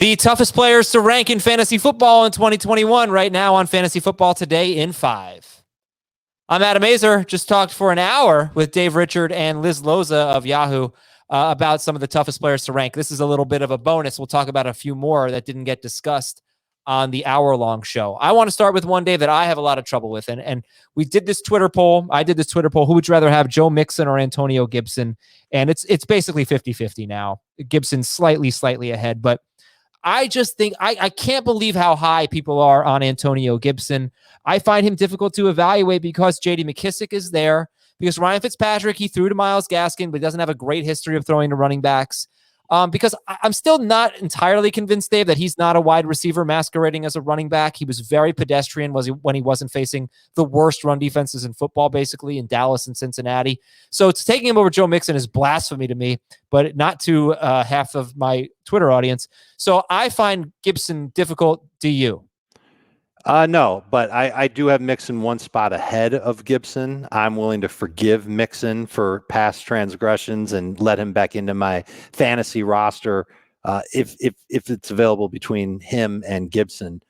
The toughest players to rank in fantasy football in 2021 right now on Fantasy Football Today in 5. I'm Adam Azer. Just talked for an hour with Dave Richard and Liz Loza of Yahoo about some of the toughest players to rank. This is a little bit of a bonus. We'll talk about a few more that didn't get discussed on the hour-long show. I want to start with one, Dave, that I have a lot of trouble with. And we did this Twitter poll. I did this Twitter poll. Who would you rather have, Joe Mixon or Antonio Gibson? And it's basically 50-50 now. Gibson's slightly ahead, but I just think I can't believe how high people are on Antonio Gibson. I find him difficult to evaluate because J.D. McKissic is there, because Ryan Fitzpatrick, he threw to Myles Gaskin, but he doesn't have a great history of throwing to running backs. Because I'm still not entirely convinced, Dave, that he's not a wide receiver masquerading as a running back. He was very pedestrian when he wasn't facing the worst run defenses in football, basically, in Dallas and Cincinnati. So it's taking him over Joe Mixon is blasphemy to me, but not to half of my Twitter audience. So I find Gibson difficult. Do you? No, but I do have Mixon one spot ahead of Gibson. I'm willing to forgive Mixon for past transgressions and let him back into my fantasy roster if it's available between him and Gibson.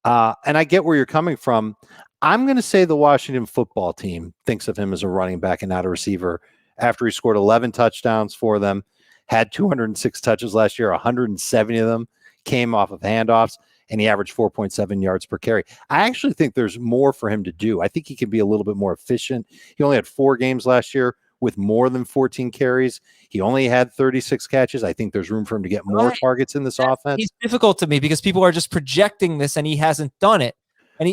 And I get where you're coming from. I'm going to say the Washington football team thinks of him as a running back and not a receiver after he scored 11 touchdowns for them, had 206 touches last year, 170 of them came off of handoffs, and he averaged 4.7 yards per carry. I actually think there's more for him to do. I think he can be a little bit more efficient. He only had 4 games last year with more than 14 carries. He only had 36 catches. I think there's room for him to get more targets in this offense. He's difficult to me because people are just projecting this and he hasn't done it.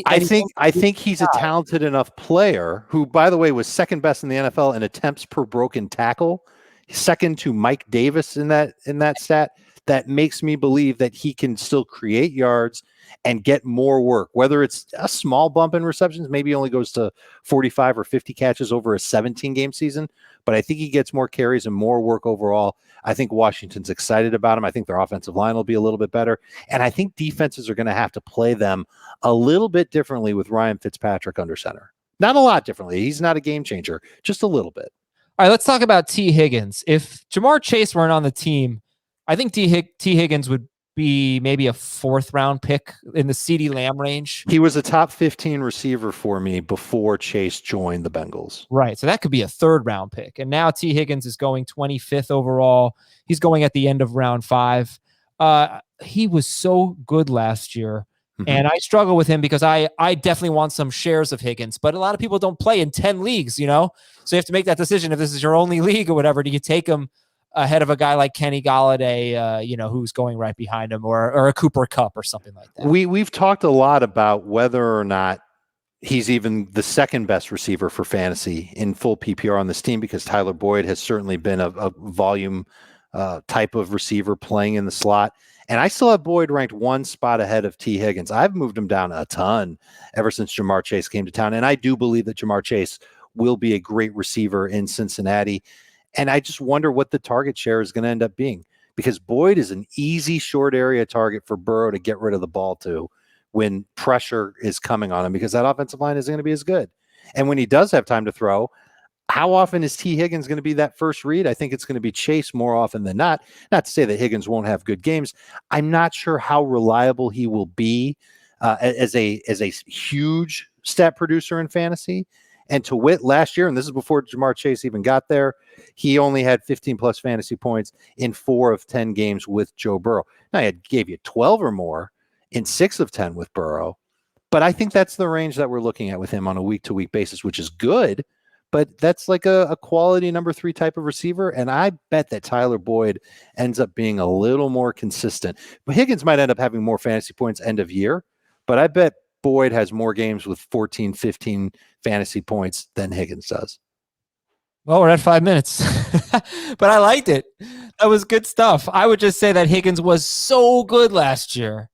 I think he's a talented enough player who, by the way, was second best in the NFL in attempts per broken tackle, second to Mike Davis in that stat. That makes me believe that he can still create yards and get more work, whether it's a small bump in receptions, maybe only goes to 45 or 50 catches over a 17-game season. But I think he gets more carries and more work overall. I think Washington's excited about him. I think their offensive line will be a little bit better. And I think defenses are going to have to play them a little bit differently with Ryan Fitzpatrick under center. Not a lot differently. He's not a game changer, just a little bit. All right, let's talk about Tee Higgins. If Jamar Chase weren't on the team, I think Tee Higgins would be maybe a 4th-round pick in the CeeDee Lamb range. He was a top 15 receiver for me before Chase joined the Bengals. Right, so that could be a 3rd-round pick. And now Tee Higgins is going 25th overall. He's going at the end of round 5. He was so good last year, and I struggle with him because I definitely want some shares of Higgins, but a lot of people don't play in 10 leagues, so you have to make that decision. If this is your only league or whatever, do you take him ahead of a guy like Kenny Golladay, who's going right behind him, or a Cooper Kupp or something like that? We've talked a lot about whether or not he's even the second best receiver for fantasy in full PPR on this team, because Tyler Boyd has certainly been a volume type of receiver playing in the slot. And I still have Boyd ranked one spot ahead of Tee Higgins. I've moved him down a ton ever since Jamar Chase came to town. And I do believe that Jamar Chase will be a great receiver in Cincinnati. And I just wonder what the target share is going to end up being, because Boyd is an easy short area target for Burrow to get rid of the ball to when pressure is coming on him, because that offensive line isn't going to be as good. And when he does have time to throw, how often is Tee Higgins going to be that first read? I think it's going to be Chase more often than not. Not to say that Higgins won't have good games. I'm not sure how reliable he will be as a huge stat producer in fantasy. And to wit, last year, and this is before Jamar Chase even got there, he only had 15-plus fantasy points in 4 of 10 games with Joe Burrow. Now, he gave you 12 or more in 6 of 10 with Burrow. But I think that's the range that we're looking at with him on a week-to-week basis, which is good. But that's like a quality number 3 type of receiver. And I bet that Tyler Boyd ends up being a little more consistent. But Higgins might end up having more fantasy points end of year. But I bet Boyd has more games with 14, 15 fantasy points than Higgins does. Well, we're at 5 minutes, but I liked it. That was good stuff. I would just say that Higgins was so good last year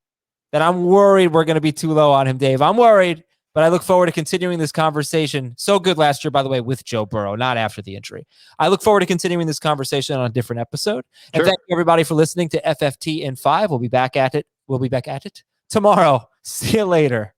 that I'm worried we're going to be too low on him, Dave. I'm worried, but I look forward to continuing this conversation. So good last year, by the way, with Joe Burrow, not after the injury. I look forward to continuing this conversation on a different episode. And Thank you, everybody, for listening to FFT in 5. We'll be back at it tomorrow. See you later.